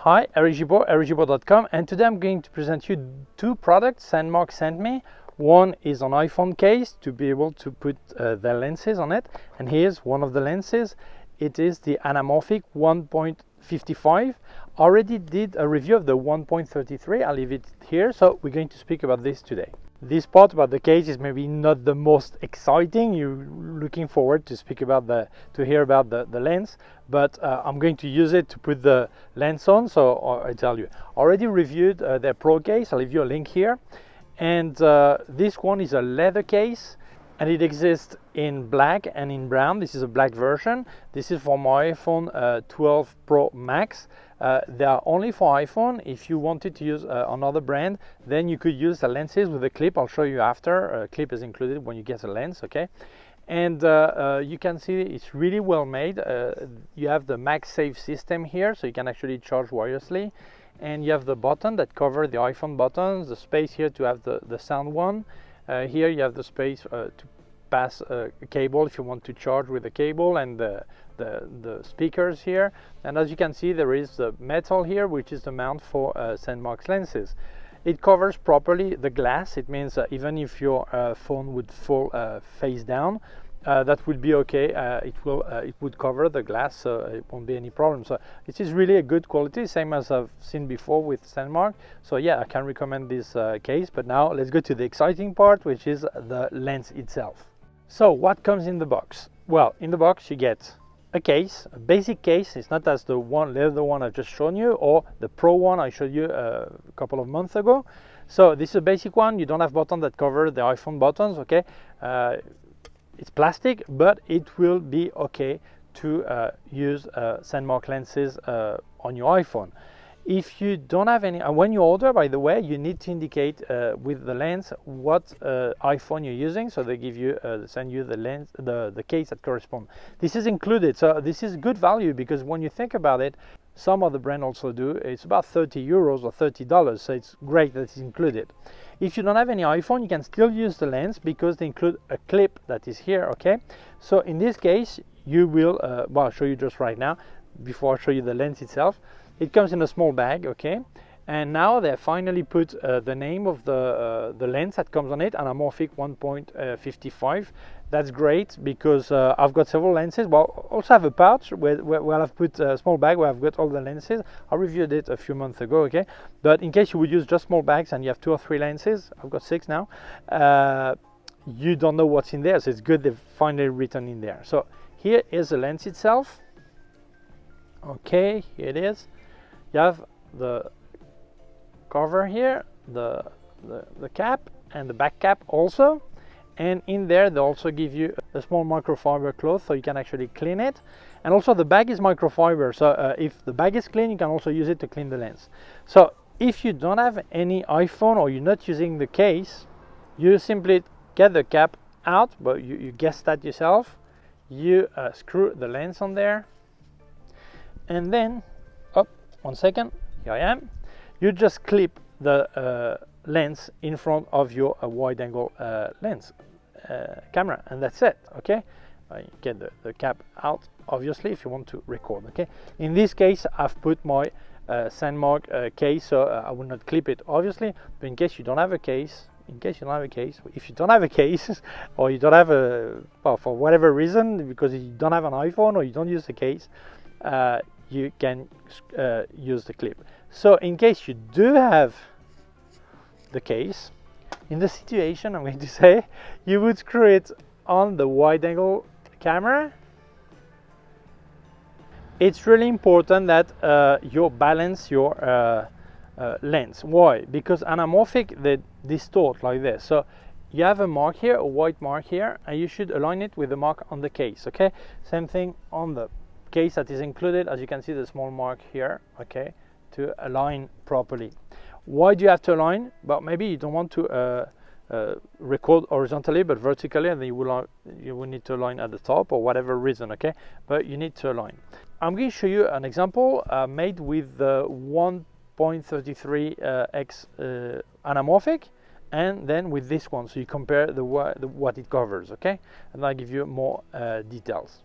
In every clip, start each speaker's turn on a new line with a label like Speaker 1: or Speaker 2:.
Speaker 1: Hi, erigibo.com, and today I'm going to present you two products Sandmarc sent me. One is an iPhone case to be able to put their lenses on it, and here's one of the lenses. It is the Anamorphic 1.55. Already did a review of the 1.33. I'll leave it here, so we're going to speak about this today. This part about the case is maybe not the most exciting. You're looking forward to hear about the lens, but I'm going to use it to put the lens on. So I tell you, already reviewed their Pro case. I'll leave you a link here, and this one is a leather case, and it exists in black and in brown. This is a black version. This is for my iPhone 12 Pro Max. They are only for iPhone. If you wanted to use another brand, then you could use the lenses with a clip. I'll show you after. A clip is included when you get a lens, okay? And you can see it's really well made. You have the MagSafe system here, so you can actually charge wirelessly. And you have the button that cover the iPhone buttons, the space here to have the sound one. Here you have the space to pass a cable if you want to charge with a cable, and the speakers here. And as you can see, there is the metal here, which is the mount for Sandmarc's lenses. It covers properly the glass. It means even if your phone would fall face down, that would be okay. It would cover the glass, so it won't be any problem. So this is really a good quality, same as I've seen before with Sandmarc. So yeah, I can recommend this case. But now let's go to the exciting part, which is the lens itself. So what comes in the box? Well, in the box you get a case, a basic case. It's not as the leather one I've just shown you, or the Pro one I showed you a couple of months ago. So this is a basic one. You don't have buttons that cover the iPhone buttons, okay? It's plastic, but it will be okay to use Sandmarc lenses on your iPhone. If you don't have any, when you order, by the way, you need to indicate with the lens what iPhone you're using, so they give you send you the lens, the case that corresponds. This is included, so this is good value, because when you think about it, some other brand also do. It's about 30 euros or $30, so it's great that it's included. If you don't have any iPhone, you can still use the lens because they include a clip that is here, okay? So in this case, you will, well, I'll show you just right now, before I show you the lens itself. It comes in a small bag, okay? And now they finally put the name of the lens that comes on it, Anamorphic 1.55. That's great, because I've got several lenses. Well, also have a pouch where I've put a small bag where I've got all the lenses. I reviewed it a few months ago, okay? But in case you would use just small bags and you have 2 or 3 lenses, I've got 6 now, you don't know what's in there, so it's good they've finally written in there. So here is the lens itself. Okay, here it is. You have the cover here, the cap, and the back cap also. And in there they also give you a small microfiber cloth, so you can actually clean it. And also the bag is microfiber, so if the bag is clean, you can also use it to clean the lens. So if you don't have any iPhone, or you're not using the case, you simply get the cap out, but you guessed that yourself. You screw the lens on there, and then, oh, 1 second, here I am. You just clip the lens in front of your wide angle lens camera, and that's it, okay? You get the cap out, obviously, if you want to record, okay? In this case, I've put my Sandmarc case, so I will not clip it, obviously, but in case you don't have a case, if you don't have a case, or you don't have well, for whatever reason, because you don't have an iPhone or you don't use the case, you can use the clip. So in case you do have the case, in the situation I'm going to say, you would screw it on the wide angle camera. It's really important that you balance your lens. Why? Because anamorphic, they distort like this. So you have a mark here, a white mark here, and you should align it with the mark on the case, okay? Same thing on the case that is included. As you can see, the small mark here, okay, to align properly. Why do you have to align? Well, maybe you don't want to record horizontally but vertically, and then you will need to align at the top, or whatever reason, okay? But you need to align. I'm going to show you an example made with the 1.33X anamorphic, and then with this one, so you compare what it covers, okay? And I'll give you more details.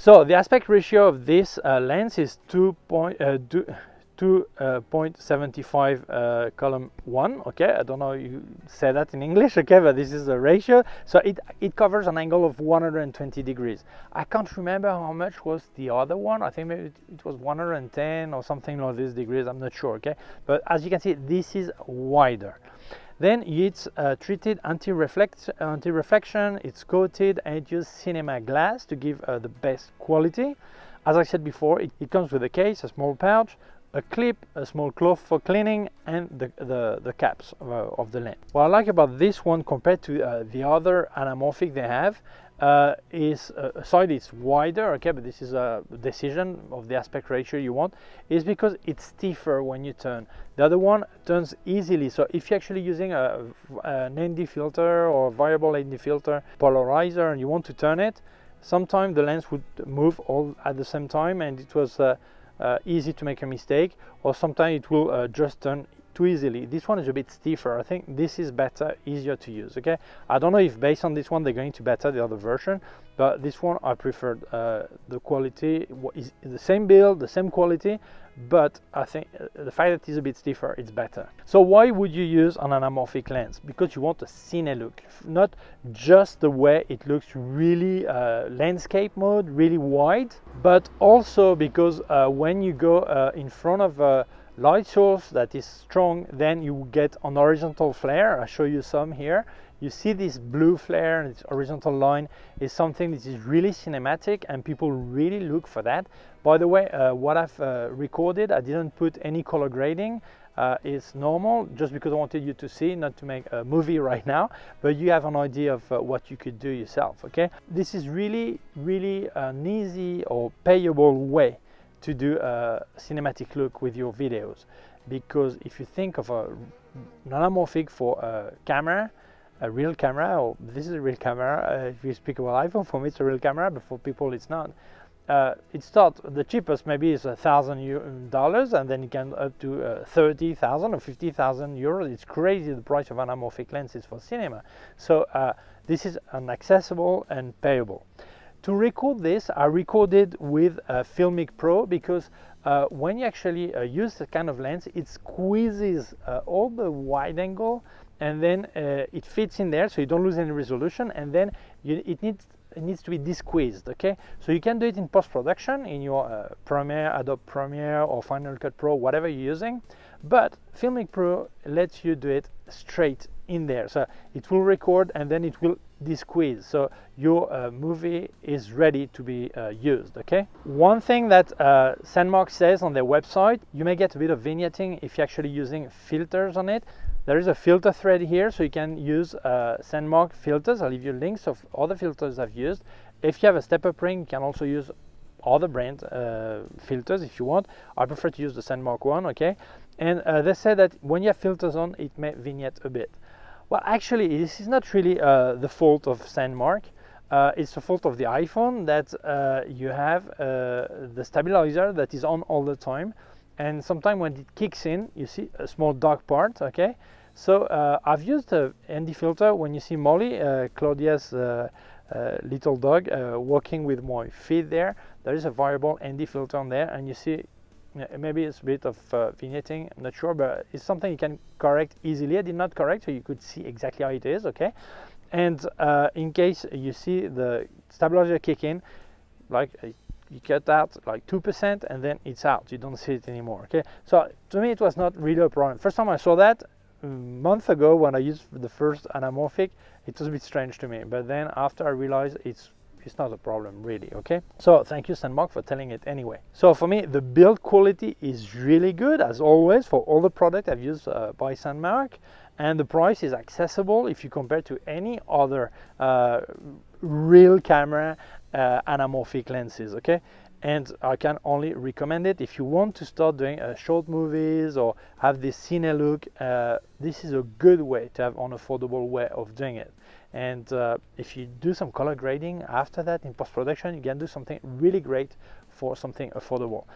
Speaker 1: So the aspect ratio of this lens is 2.75 column 1. Okay, I don't know you say that in English, okay, but this is the ratio. So it covers an angle of 120 degrees. I can't remember how much was the other one. I think maybe it was 110 or something like this degrees, I'm not sure. Okay, but as you can see, this is wider. Then it's treated anti-reflection, it's coated, and it uses cinema glass to give the best quality. As I said before, it comes with a case, a small pouch, a clip, a small cloth for cleaning, and the caps of the lens. What I like about this one compared to the other anamorphic they have is side it's wider, okay, but this is a decision of the aspect ratio you want, is because it's stiffer when you turn. The other one turns easily, so if you're actually using an ND filter or variable ND filter polarizer and you want to turn it, sometimes the lens would move all at the same time, and it was easy to make a mistake, or sometimes it will just turn too easily. This one is a bit stiffer. I think this is better, easier to use. Okay, I don't know if based on this one they're going to better the other version, but this one I preferred. The quality is the same build, the same quality, but I think the fact that it's a bit stiffer, it's better. So why would you use an anamorphic lens? Because you want a cine look, not just the way it looks really landscape mode, really wide, but also because when you go in front of a light source that is strong, then you get an horizontal flare. I'll show you some here. You see this blue flare and this horizontal line is something that is really cinematic, and people really look for that. By the way, what I've recorded, I didn't put any color grading. It's normal, just because I wanted you to see, not to make a movie right now, but you have an idea of what you could do yourself. Okay, this is really an easy or payable way to do a cinematic look with your videos, because if you think of an anamorphic for a camera, a real camera, or this is a real camera, if you speak about iPhone, for me it's a real camera, but for people it's not. It starts, the cheapest maybe is $1,000, and then you can up to 30,000 or 50,000 euros. It's crazy the price of anamorphic lenses for cinema. So this is an accessible and payable. To record this, I recorded with Filmic Pro, because when you actually use that kind of lens, it squeezes all the wide angle, and then it fits in there, so you don't lose any resolution, and then it needs to be de-squeezed. Okay, so you can do it in post-production in your Premiere, Adobe Premiere, or Final Cut Pro, whatever you're using, but Filmic Pro lets you do it straight in there, so it will record and then it will de-squeeze, so your movie is ready to be used. Okay, one thing that Sandmarc says on their website, you may get a bit of vignetting if you're actually using filters on it. There is a filter thread here, so you can use Sandmarc filters. I'll leave you links of all the filters I've used. If you have a step-up ring, you can also use other brand filters if you want. I prefer to use the Sandmarc one. Okay, and they say that when you have filters on, it may vignette a bit. Well, actually, this is not really the fault of Sandmarc. It's the fault of the iPhone, that you have the stabilizer that is on all the time, and sometimes when it kicks in, you see a small dark part. Okay, so I've used a ND filter. When you see Molly, Claudia's little dog, walking with my feet there is a variable ND filter on there, and you see maybe it's a bit of vignetting, I'm not sure, but it's something you can correct easily. I did not correct, so you could see exactly how it is. Okay, and in case you see the stabilizer kick in, like you cut out like 2% and then it's out, you don't see it anymore. Okay, so to me it was not really a problem. First time I saw that a month ago when I used the first anamorphic, it was a bit strange to me, but then after I realized it's not a problem really. Okay, so thank you Sandmarc for telling it anyway. So for me, the build quality is really good, as always, for all the product I've used by Sandmarc, and the price is accessible if you compare to any other real camera anamorphic lenses. Okay, and I can only recommend it if you want to start doing short movies or have this cine look. This is a good way to have an affordable way of doing it. And if you do some color grading after that in post-production, you can do something really great for something affordable.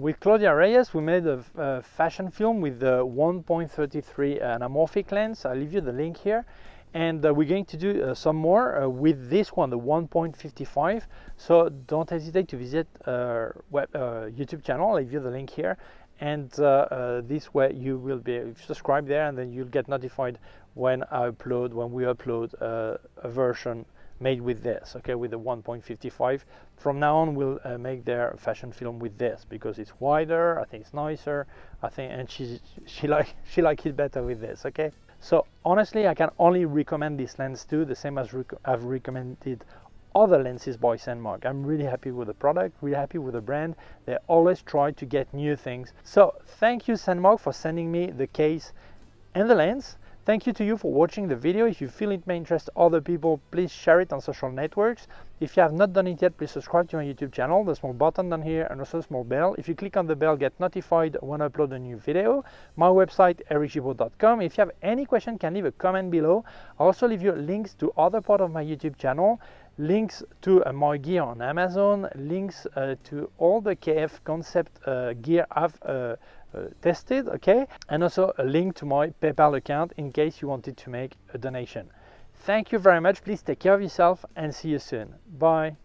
Speaker 1: With Claudia Reyes, we made a fashion film with the 1.33 anamorphic lens. I'll leave you the link here. And we're going to do some more with this one, the 1.55. So don't hesitate to visit YouTube channel. I'll leave you the link here, and this way you will be subscribed there, and then you'll get notified when we upload a version made with this, okay, with the 1.55. From now on, we'll make their fashion film with this because it's wider. I think it's nicer. I think, and she like it better with this, okay. So honestly, I can only recommend this lens too, the same as I've recommended other lenses by Sandmarc. I'm really happy with the product, really happy with the brand. They always try to get new things. So thank you, Sandmarc, for sending me the case and the lens. Thank you to you for watching the video. If you feel it may interest other people, please share it on social networks. If you have not done it yet, please subscribe to my YouTube channel, the small button down here, and also a small bell. If you click on the bell, get notified when I upload a new video. My website, ericgibaud.com. If you have any question, can leave a comment below. I'll also leave you links to other part of my YouTube channel, links to my gear on Amazon, links to all the K&F Concept gear I've tested, okay, and also a link to my PayPal account in case you wanted to make a donation. Thank you very much. Please take care of yourself and see you soon. Bye.